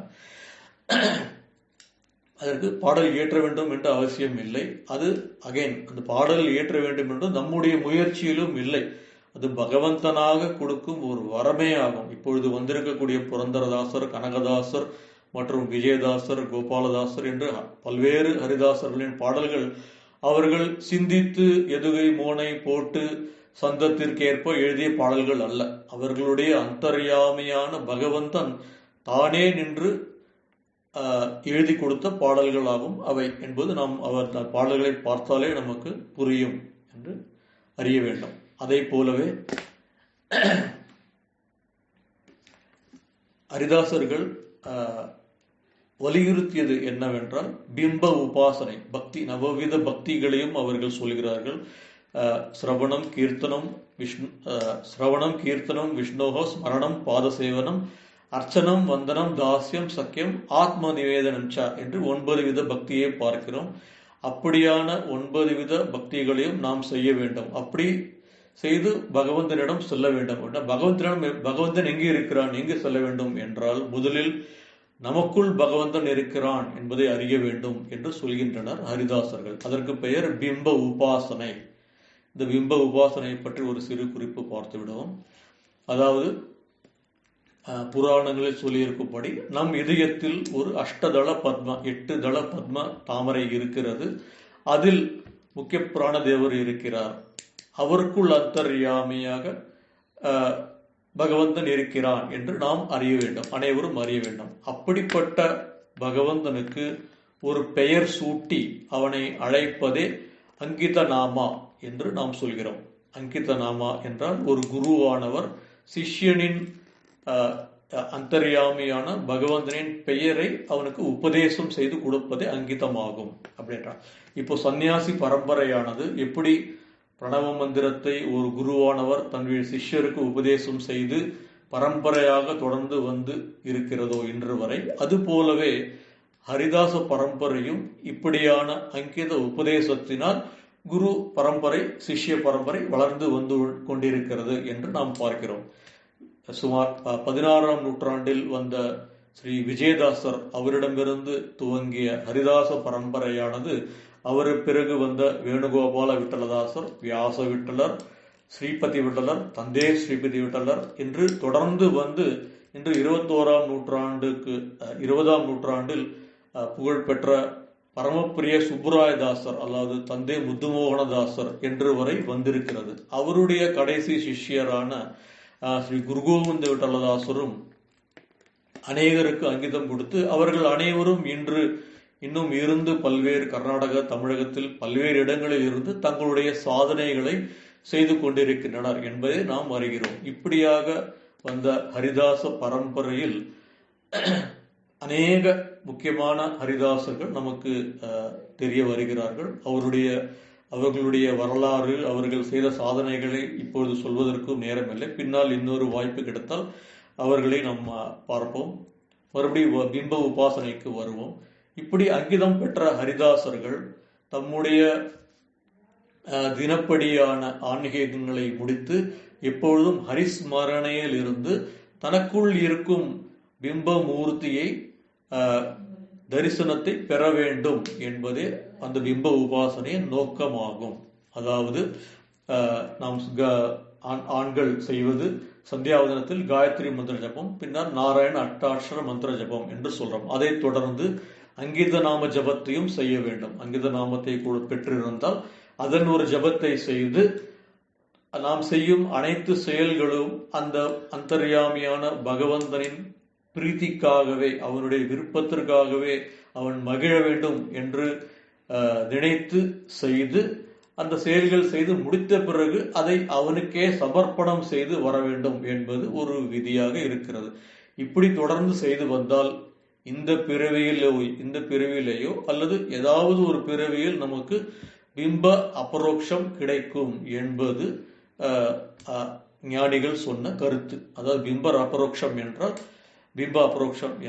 S1: அதற்கு பாடல் இயற்ற வேண்டும் என்ற அவசியம் இல்லை. அது அந்த பாடல் இயற்ற வேண்டும் என்று நம்முடைய முயற்சியிலும் இல்லை. அது பகவந்தனாக கொடுக்கும் ஒரு வரமே ஆகும். இப்பொழுது வந்திருக்கக்கூடிய புரந்தரதாசர், கனகதாசர் மற்றும் விஜயதாசர், கோபாலதாசர் என்று பல்வேறு ஹரிதாசர்களின் பாடல்கள் அவர்கள் சிந்தித்து எதுகை மோனை போட்டு சந்தத்திற்கேற்ப எழுதிய பாடல்கள் அல்ல. அவர்களுடைய அந்தர்யாமியான பகவந்தன் தானே நின்று எழுதி கொடுத்த பாடல்களாகும் அவை என்பது நாம் அவர் பாடல்களை பார்த்தாலே நமக்கு புரியும் என்று அறிய வேண்டும். அதை போலவே ஹரிதாசர்கள் வலியுறுத்தியது என்னவென்றால் பிம்ப உபாசனை, பக்தி, நவவித பக்திகளையும் அவர்கள் சொல்கிறார்கள். சிரவணம் கீர்த்தனம் விஷ்ணோகோ ஸ்மரணம் பாதசேவனம் அர்ச்சனம் வந்தனம் தாஸ்யம் சக்கியம் ஆத்ம நிவேதனம் என்று 9 வித பக்தியை பார்க்கிறோம். அப்படியான 9 வித பக்திகளையும் நாம் செய்ய வேண்டும். அப்படி செய்து பகவந்தனிடம் செல்ல வேண்டும். பகவந்தன் எங்கே இருக்கிறான், எங்கே செல்ல வேண்டும் என்றால் முதலில் நமக்குள் பகவந்தன் இருக்கிறான் என்பதை அறிய வேண்டும் என்று சொல்கின்றனர் ஹரிதாசர்கள். அதற்கு பெயர் பிம்ப உபாசனை. இந்த பிம்ப உபாசனை பற்றி ஒரு சிறு குறிப்பு பார்த்து விடுவோம். அதாவது புராணங்களில் சொல்லியிருக்கும்படி நம் இதயத்தில் ஒரு அஷ்டதள பத்ம, 8 தள பத்ம தாமரை இருக்கிறது. அதில் முக்கிய பிராணதேவர் இருக்கிறார். அவருக்குள் அந்தர்யாமியாக பகவந்தன் இருக்கிறான் என்று நாம் அறிய வேண்டும், அனைவரும் அறிய வேண்டும். அப்படிப்பட்ட பகவந்தனுக்கு ஒரு பெயர் சூட்டி அவனை அழைப்பதே அங்கித நாமா என்று நாம் சொல்கிறோம். அங்கித நாமா என்றால் ஒரு குருவானவர் சிஷ்யனின் அந்தர்யாமியான பகவந்தனின் பெயரை அவனுக்கு உபதேசம் செய்து கொடுப்பதே அங்கிதமாகும் அப்படின்றான். இப்போ சந்நியாசி பரம்பரையானது எப்படி பிரணவ மந்திரத்தை ஒரு குருவானவர் தன்னுடைய சிஷ்யருக்கு உபதேசம் செய்து பரம்பரையாக தொடர்ந்து வந்து இருக்கிறதோ இன்று வரை, அது போலவே ஹரிதாச பரம்பரையும் இப்படியான அங்கித உபதேசத்தினால் குரு பரம்பரை சிஷ்ய பரம்பரை வளர்ந்து வந்து கொண்டிருக்கிறது என்று நாம் பார்க்கிறோம். சுமார் 16ஆம் நூற்றாண்டில் வந்த ஸ்ரீ விஜயதாசர் அவரிடமிருந்து துவங்கிய ஹரிதாச பரம்பரையானது அவர் பிறகு வந்த வேணுகோபால விட்டலதாசர், வியாச விட்டலர், ஸ்ரீபதி விட்டலர், தந்தே ஸ்ரீபதி விட்டலர் என்று தொடர்ந்து வந்து இன்று 21ஆம் நூற்றாண்டில் புகழ்பெற்ற பரமப்பிரிய சுப்புராயதாசர் அதாவது தந்தை முத்துமோகனதாசர் என்று வரை வந்திருக்கிறது. அவருடைய கடைசி சிஷ்யரான ஸ்ரீ குருகோவிந்த விட்டலதாசரும் அநேகருக்கு அங்கிதம் கொடுத்து அவர்கள் அனைவரும் இன்னும் இருந்து பல்வேறு கர்நாடக தமிழகத்தில் பல்வேறு இடங்களில் இருந்து தங்களுடைய சாதனைகளை செய்து கொண்டிருக்கின்றனர் என்பதை நாம் அறிகிறோம். இப்படியாக வந்த ஹரிதாச பரம்பரையில் அநேக முக்கியமான ஹரிதாசர்கள் நமக்கு தெரிய வருகிறார்கள். அவர்களுடைய வரலாறு, அவர்கள் செய்த சாதனைகளை இப்பொழுது சொல்வதற்கும் நேரமில்லை. பின்னால் இன்னொரு வாய்ப்பு கிடைத்தால் அவர்களை நாம் பார்ப்போம். மறுபடியும் பிம்ப உபாசனைக்கு வருவோம். இப்படி அங்கிதம் பெற்ற ஹரிதாசர்கள் தம்முடைய தினப்படியான ஆன்மீகங்களை முடித்து எப்பொழுதும் ஹரிஸ்மரணையில் இருந்து தனக்குள் இருக்கும் பிம்பமூர்த்தியை தரிசனத்தை பெற வேண்டும் என்பதே அந்த பிம்ப உபாசனையின் நோக்கமாகும். அதாவது நாம் ஆண்கள் செய்வது சந்தியாவதனத்தில் காயத்ரி மந்திர ஜபம், பின்னர் நாராயண அட்டாட்சர மந்திர ஜபம் என்று சொல்றோம். அதை தொடர்ந்து அங்கித நாம ஜபத்தையும் செய்ய வேண்டும். அங்கித நாமத்தை கூட பெற்றிருந்தால் அதன் ஒரு ஜபத்தை செய்து நாம் செய்யும் அனைத்து செயல்களும் அந்த அந்தர்யாமியான பகவந்தனின் பிரீத்திக்காகவே, அவனுடைய விருப்பத்திற்காகவே அவன் மகிழ வேண்டும் என்று நினைத்து செய்து அந்த செயல்கள் செய்து முடித்த பிறகு அதை அவனுக்கே சமர்ப்பணம் செய்து வர வேண்டும் என்பது ஒரு விதியாக இருக்கிறது. இப்படி தொடர்ந்து செய்து வந்தால் இந்த பிறவியிலேயோ அல்லது ஏதாவது ஒரு பிறவியில் நமக்கு பிம்ப அபரோக்ஷம் கிடைக்கும் என்பது ஞானிகள் சொன்ன கருத்து. அதாவது பிம்ப அபரோக்ஷம்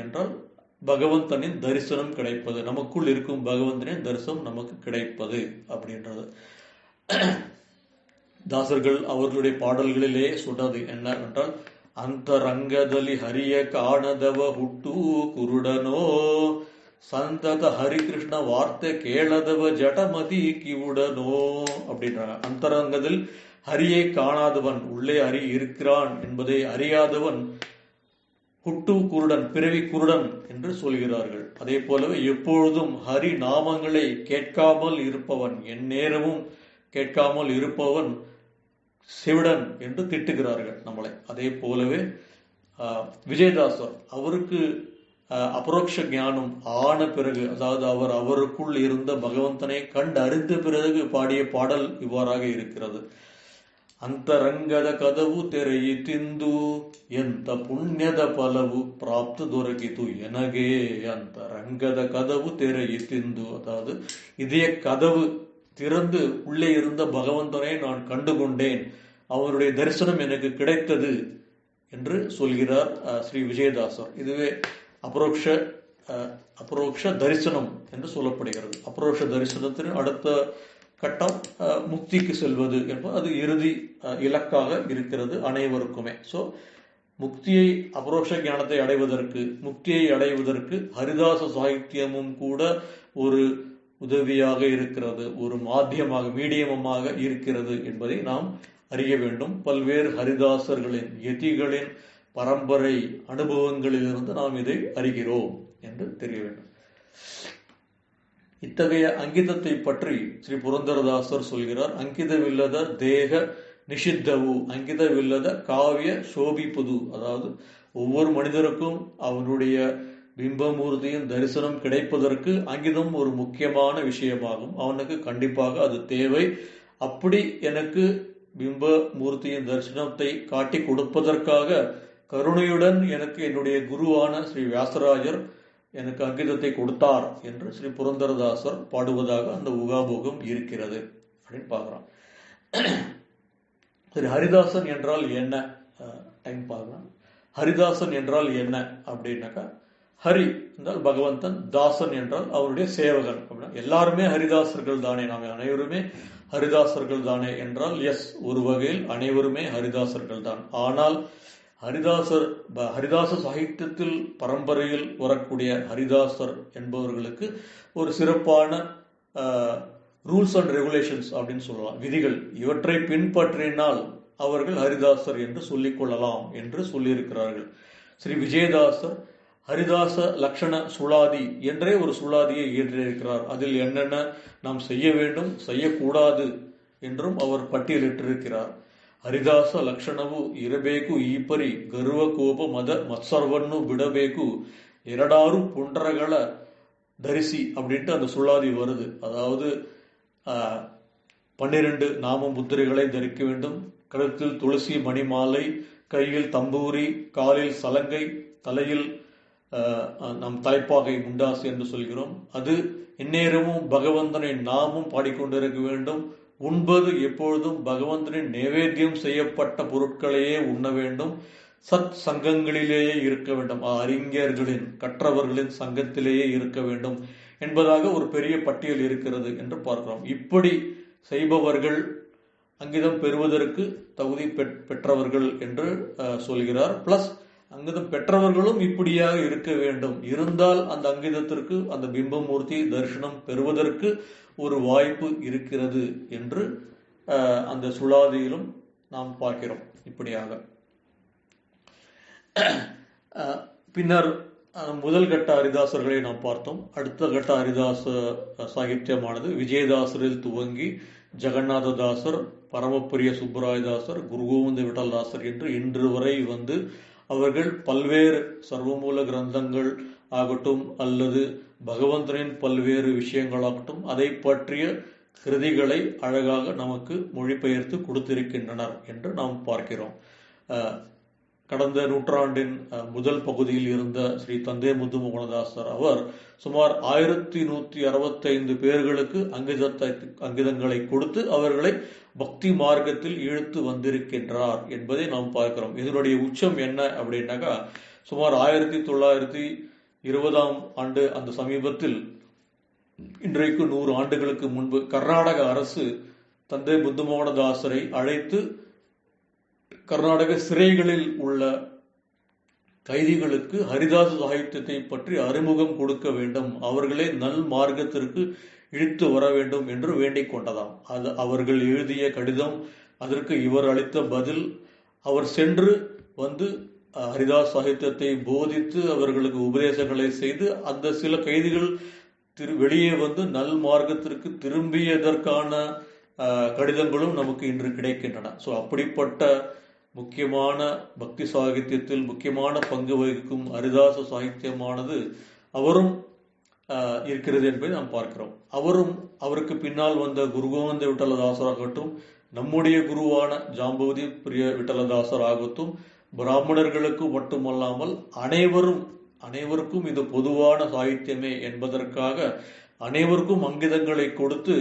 S1: என்றால் பகவந்தனின் தரிசனம் கிடைப்பது, நமக்குள் இருக்கும் பகவந்தனின் தரிசனம் நமக்கு கிடைப்பது அப்படின்றது. தாசர்கள் அவர்களுடைய பாடல்களிலே சொன்னது என்னவென்றால், ಅಂತರಂಗದಲ್ಲಿ ಹರಿಯ ಕಾಣದವ ಹುಟ್ಟು ಕುರುಡನೋ, ಸಂತತ ಹರಿಕೃಷ್ಣ ವಾರ್ತೆ ಕೇಳದವ ಜಟಮತಿ ಕಿವುಡನೋ அப்படின்றாங்க. அந்தரங்கத்தில் ஹரியை காணாதவன், உள்ளே ஹரி இருக்கிறான் என்பதை அறியாதவன் குட்டு குருடன், பிறவி குருடன் என்று சொல்கிறார்கள். அதே போலவே எப்பொழுதும் ஹரி நாமங்களை கேட்காமல் இருப்பவன், எந்நேரமும் கேட்காமல் இருப்பவன் சிவிடன் என்று திட்டுகிறார்கள் நம்மளை. அதே போலவே விஜயதாசர் அவருக்கு அபரோக்ஷ ஞானம் ஆன பிறகு, அதாவது அவருக்குள் இருந்த பகவந்தனை கண்டு அறிந்த பிறகு பாடிய பாடல் இவ்வாறாக இருக்கிறது. ಅಂತರಂಗದ ಕದವು ತೆರೆಯಿತಿಂದು ಎಂತ ಪುಣ್ಯದ ಫಲವು ಪ್ರಾಪ್ತ ದೊರಕಿತು ಎನಗೆ. ಅಂತರಂಗದ கதவு ತೆರೆಯಿತಿಂದು, அதாவது இதய கதவு திறந்து உள்ளே இருந்த பகவந்தனை நான் கண்டுகொண்டேன், அவருடைய தரிசனம் எனக்கு கிடைத்தது என்று சொல்கிறார் ஸ்ரீ விஜயதாசர். இதுவே அபரோக்ஷ தரிசனம் என்று சொல்லப்படுகிறது. அபரோக்ஷ தரிசனத்தின் அடுத்த கட்டம் முக்திக்கு செல்வது என்பது அது இறுதி இலக்காக இருக்கிறது அனைவருக்குமே. ஸோ முக்தியை, அபரோக்ஷ ஞானத்தை முக்தியை அடைவதற்கு ஹரிதாச சாகித்யமும் கூட ஒரு உதவியாக இருக்கிறது, ஒரு மீடியமாக இருக்கிறது என்பதை நாம் அறிய வேண்டும். பல்வேறு ஹரிதாசர்களின் யதிகளின் பரம்பரை அனுபவங்களிலிருந்து நாம் இதை அறிகிறோம் என்று தெரிய வேண்டும். இத்தகைய அங்கிதத்தை பற்றி ஸ்ரீ புரந்தரதாசர் சொல்கிறார். அங்கிதவில்லத தேக நிஷித்தவு, அங்கிதவில்லத காவிய சோபிப்புது. அதாவது ஒவ்வொரு மனிதருக்கும் அவனுடைய பிம்பமூர்த்தியின் தரிசனம் கிடைப்பதற்கு அங்கிதம் ஒரு முக்கியமான விஷயமாகும். அவனுக்கு கண்டிப்பாக அது தேவை. அப்படி எனக்கு பிம்ப மூர்த்தியின் தரிசனத்தை காட்டி கொடுப்பதற்காக கருணையுடன் எனக்கு என்னுடைய குருவான ஸ்ரீ வியாசராஜர் எனக்கு அங்கிதத்தை கொடுத்தார் என்று ஸ்ரீ புரந்தரதாசர் பாடுவதாக அந்த உகாபோகம் இருக்கிறது அப்படின்னு பார்க்குறோம். சரி, ஹரிதாசன் என்றால் என்ன? டைம் பார்க்கலாம். ஹரிதாசன் என்றால் என்ன அப்படின்னாக்கா, ஹரி என்றால் பகவந்தன், தாசன் என்றால் அவருடைய சேவகன். எல்லாருமே ஹரிதாசர்கள் தானே, நாம் அனைவருமே ஹரிதாசர்கள் தானே என்றால் எஸ், ஒரு வகையில் அனைவருமே ஹரிதாசர்கள் தான். ஆனால் ஹரிதாச சாகித்யத்தில் பரம்பரையில் வரக்கூடிய ஹரிதாசர் என்பவர்களுக்கு ஒரு சிறப்பான ரூல்ஸ் அண்ட் ரெகுலேஷன்ஸ் அப்படின்னு சொல்லலாம், விதிகள். இவற்றை பின்பற்றினால் அவர்கள் ஹரிதாசர் என்று சொல்லிக் கொள்ளலாம் என்று சொல்லியிருக்கிறார்கள். ஸ்ரீ விஜயதாசர் ஹரிதாச லக்ஷண சுளாதி என்றே ஒரு சுளாதியை இயற்றியிருக்கிறார். அதில் என்னென்ன நாம் செய்ய வேண்டும், செய்யக்கூடாது என்றும் அவர் பட்டியலிட்டிருக்கிறார். ಹರಿದಾಸ ಲಕ್ಷಣವು ಇರಬೇಕು ಈ ಪರಿ ಗರ್ವ ಕೋಪ ಮದ ಮತ್ಸರ್ವನ್ನು ಬಿಡಬೇಕು, ಎರಡಾರು ಪುಂಡರಗಳ தரிசி அப்படின்ட்டு அந்த சுள்ளாதி வருது. அதாவது 12 நாம முத்திரைகளை தரிக்க வேண்டும், கழுத்தில் துளசி மணிமாலை, கையில் தம்பூரி, காலில் சலங்கை, தலையில் நம் தலைப்பாகை முண்டாசு என்று சொல்கிறோம். அது எந்நேரமும் பகவந்தனை நாமும் பாடிக்கொண்டிருக்க வேண்டும். உண்பது எப்பொழுதும் பகவந்தனின் நைவேத்தியம் செய்யப்பட்ட பொருட்களையே உண்ண வேண்டும். சத் சங்கங்களிலேயே இருக்க வேண்டும், அறிஞர்களின் கற்றவர்களின் சங்கத்திலேயே இருக்க வேண்டும் என்பதாக ஒரு பெரிய பட்டியல் இருக்கிறது என்று பார்க்கிறோம். இப்படி செய்பவர்கள் அங்கிதம் பெறுவதற்கு தகுதி பெற்றவர்கள் என்று சொல்கிறார். பிளஸ் அங்கிதம் பெற்றவர்களும் இப்படியாக இருக்க வேண்டும், இருந்தால் அந்த அங்கிதத்திற்கு அந்த பிம்பமூர்த்தி தரிசனம் பெறுவதற்கு ஒரு வாய்ப்பு இருக்கிறது என்று அந்த சுளாதியிலும் நாம் பார்க்கிறோம். இப்படியாக பின்னர் முதல் கட்ட ஹரிதாசர்களை நாம் பார்த்தோம். அடுத்த கட்ட ஹரிதாச சாகித்யமானது விஜயதாசரில் துவங்கி ஜெகநாததாசர், பரமப்பிரிய சுப்பராயதாசர், குருகோவிந்த விட்டல்தாசர் என்று இன்று வரை வந்து அவர்கள் பல்வேறு சர்வமூல கிரந்தங்கள் ஆகட்டும் அல்லது பகவந்தனின் பல்வேறு விஷயங்களாகட்டும் அதை பற்றிய கிருதிகளை அழகாக நமக்கு மொழிபெயர்த்து கொடுத்திருக்கின்றனர் என்று நாம் பார்க்கிறோம். கடந்த நூற்றாண்டின் முதல் பகுதியில் இருந்த ஸ்ரீ தந்தை முத்து மோகனதாசர் அவர் சுமார் 1165 பேர்களுக்கு அங்கிதங்களை கொடுத்து அவர்களை பக்தி மார்க்கத்தில் இழுத்து வந்திருக்கின்றார் என்பதை நாம் பார்க்கிறோம். இதனுடைய உச்சம் என்ன அப்படின்னாக்கா, சுமார் 1920 ஆண்டு அந்த சமீபத்தில், இன்றைக்கு 100 ஆண்டுகளுக்கு முன்பு கர்நாடக அரசு தந்தை புத்தமோகனதாசரை அழைத்து கர்நாடக சிறைகளில் உள்ள கைதிகளுக்கு ஹரிதாச சாகித்யத்தை பற்றி அறிமுகம் கொடுக்க வேண்டும், அவர்களே நல் மார்க்கத்திற்கு இழுத்து வர வேண்டும் என்று வேண்டிக் கொண்டதாம். அது அவர்கள் எழுதிய கடிதம், அதற்கு இவர் அளித்த பதில். அவர் சென்று வந்து ஹரிதாஸ் சாகித்யத்தை போதித்து அவர்களுக்கு உபதேசங்களை செய்து அந்த சில கைதிகள் வெளியே வந்து நல் மார்க்கத்திற்கு திரும்பியதற்கான கடிதங்களும் நமக்கு இன்று கிடைக்கின்றன. ஸோ அப்படிப்பட்ட முக்கியமான பக்தி சாகித்யத்தில் முக்கியமான பங்கு வகிக்கும் ஹரிதாச சாகித்யமானது அவரும் இருக்கிறது என்பதை நாம் பார்க்கிறோம். அவரும் அவருக்கு பின்னால் வந்த குருகோவிந்த விட்டலதாசராகட்டும், நம்முடைய குருவான ஜாம்பவதி பிரிய விட்டலதாசர் ஆகட்டும், பிராமணர்களுக்கு மட்டுமல்லாமல் அனைவருக்கும் இது பொதுவான சாகித்யமே என்பதற்காக அனைவருக்கும் அங்கிதங்களை கொடுத்து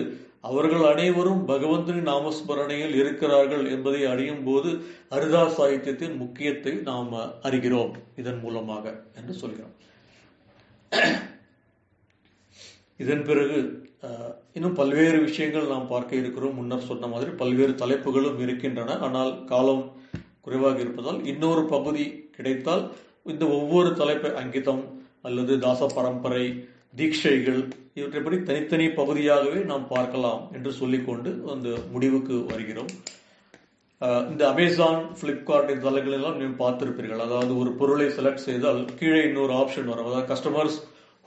S1: அவர்கள் அனைவரும் பகவந்தனின் நாமஸ்மரணையில் இருக்கிறார்கள் என்பதை அறியும் போது ஹரிதாஸ் சாகித்யத்தின் முக்கியத்தை நாம் அறிகிறோம் இதன் மூலமாக என்று சொல்கிறோம். இதன் பிறகு இன்னும் பல்வேறு விஷயங்கள் நாம் பார்க்க இருக்கிறோம். முன்னர் சொன்ன மாதிரி பல்வேறு தலைப்புகளும் இருக்கின்றன. ஆனால் காலம் குறைவாக இருப்பதால் இன்னொரு பகுதி கிடைத்தால் இந்த ஒவ்வொரு தலைப்பு, அங்கிதம் அல்லது தாச பரம்பரை, தீட்சைகள், இவற்றை பற்றி தனித்தனி பகுதியாகவே நாம் பார்க்கலாம் என்று சொல்லிக்கொண்டு அந்த முடிவுக்கு வருகிறோம். இந்த அமேசான், பிளிப்கார்ட் இந்த தளங்களெல்லாம் நீங்கள் பார்த்திருப்பீர்கள். அதாவது ஒரு பொருளை செலக்ட் செய்தால் கீழே இன்னொரு ஆப்ஷன் வரும், அதாவது customers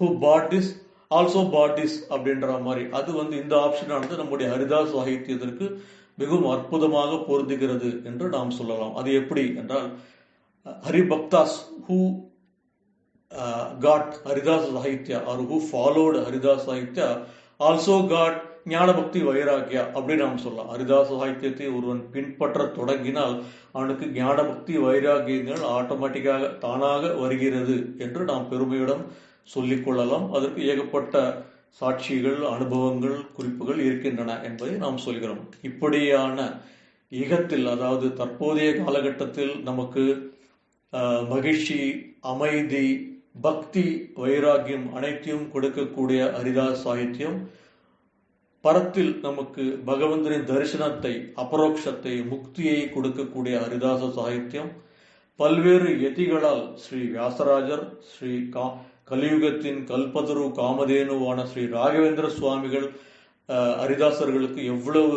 S1: who bought this also bought this அப்படின்ற மாதிரி. அது வந்து இந்த ஆப்ஷனானது நம்முடைய ஹரிதாஸ் சாகித்யத்திற்கு மிகவும் அற்புதமாக பொருந்துகிறது என்று நாம் சொல்லலாம். அது எப்படி என்றால், ஹரிபக்தாஸ் who got Haridasa Sahitya or who followed Haridasa Sahitya also got ஞான பக்தி வைராக்கியா அப்படி நாம் சொல்லலாம். ஹரிதாச சாகித்யத்தை ஒருவன் பின்பற்ற தொடங்கினால் அவனுக்கு ஞான பக்தி வைராக்கியங்கள் ஆட்டோமேட்டிக்காக தானாக வருகிறது என்று நாம் பெருமையுடன் சொல்லிக் கொள்ளலாம். அதற்கு ஏகப்பட்ட சாட்சிகள், அனுபவங்கள், குறிப்புகள் இருக்கின்றன என்பதை நாம் சொல்கிறோம். இப்படியான ஈகத்தில், அதாவது தற்போதைய காலகட்டத்தில் நமக்கு மகிழ்ச்சி, அமைதி, பக்தி, வைராகியம் அனைத்தையும் கொடுக்கக்கூடிய ஹரிதாச சாகித்யம், பரத்தில் நமக்கு பகவந்தரின் தரிசனத்தை, அபரோக்ஷத்தை, முக்தியை கொடுக்கக்கூடிய ஹரிதாச சாகித்யம், பல்வேறு யதிகளால் ஸ்ரீ வியாசராஜர், ஸ்ரீ கலியுகத்தின் கல்பதரு காமதேனுவான ஸ்ரீ ராகவேந்திர சுவாமிகள் ஹரிதாசர்களுக்கு எவ்வளவு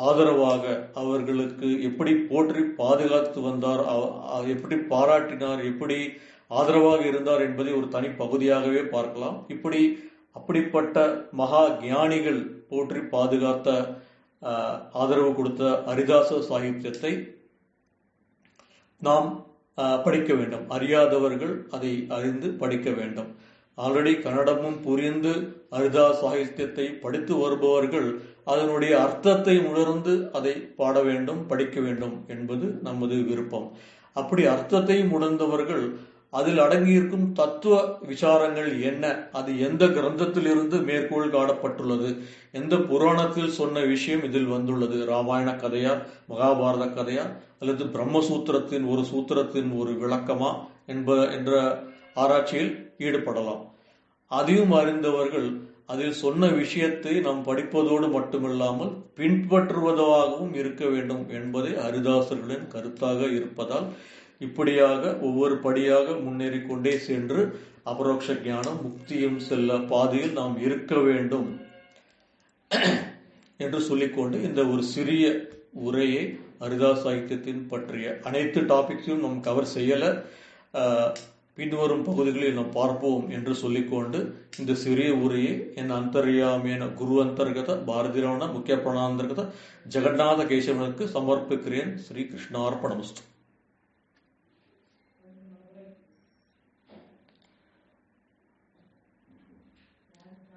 S1: ஆதரவாக, அவர்களுக்கு எப்படி போற்றி பாதுகாத்து வந்தார், எப்படி பாராட்டினார், எப்படி ஆதரவாக இருந்தார் என்பதை ஒரு தனி பகுதியாகவே பார்க்கலாம். அப்படிப்பட்ட மகா ஞானிகள் போற்றி பாதுகாத்த, ஆதரவு கொடுத்த ஹரிதாச சாகித்யத்தை நாம் படிக்க வேண்டும். அறியாதவர்கள் அதை அறிந்து படிக்க வேண்டும். ஆல்ரெடி கன்னடமும் புரிந்து ஹரிதாச சாகித்யத்தை படித்து வருபவர்கள் அதனுடைய அர்த்தத்தை உணர்ந்து அதை பாட வேண்டும், படிக்க வேண்டும் என்பது நமது விருப்பம். அப்படி அர்த்தத்தை உணர்ந்தவர்கள் அதில் அடங்கியிருக்கும் தத்துவ விசாரங்கள் என்ன, அது எந்த கிரந்தத்திலிருந்து மேற்கோள் காணப்பட்டுள்ளது, எந்த புராணத்தில் சொன்ன விஷயம் இதில் வந்துள்ளது, ராமாயண கதையா, மகாபாரத கதையா, அல்லது பிரம்மசூத்திரத்தின் ஒரு சூத்திரத்தின் ஒரு விளக்கமா என்ற ஆராய்ச்சியில் ஈடுபடலாம். அதையும் அறிந்தவர்கள் அதில் சொன்ன விஷயத்தை நாம் படிப்பதோடு மட்டுமில்லாமல் பின்பற்றுவதாகவும் இருக்க வேண்டும் என்பதே ஹரிதாசர்களின் கருத்தாக இருப்பதால், இப்படியாக ஒவ்வொரு படியாக முன்னேறி கொண்டே சென்று அபரோக்ஷ ஞானம், முக்தியும் செல்ல பாதையில் நாம் இருக்க வேண்டும் என்று சொல்லிக்கொண்டு இந்த ஒரு சிறிய உரையை ஹரிதாச சாகித்யத்தின் பற்றிய அனைத்து டாபிக்ஸையும் நாம் கவர் செய்யல, பின்வரும் பகுதிகளில் நாம் பார்ப்போம் என்று சொல்லிக்கொண்டு இந்த சிறிய உரையை என் அந்தர்யாமேன குரு அந்தர்கத பாரதிரவண முக்கிய பிரணாந்தர்கத ஜெகநாத கேசவனுக்கு சமர்ப்பிக்கிறேன். ஸ்ரீ கிருஷ்ணார்ப்பணமஸ்து.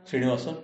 S1: ஸ்ரீனிவாசன்.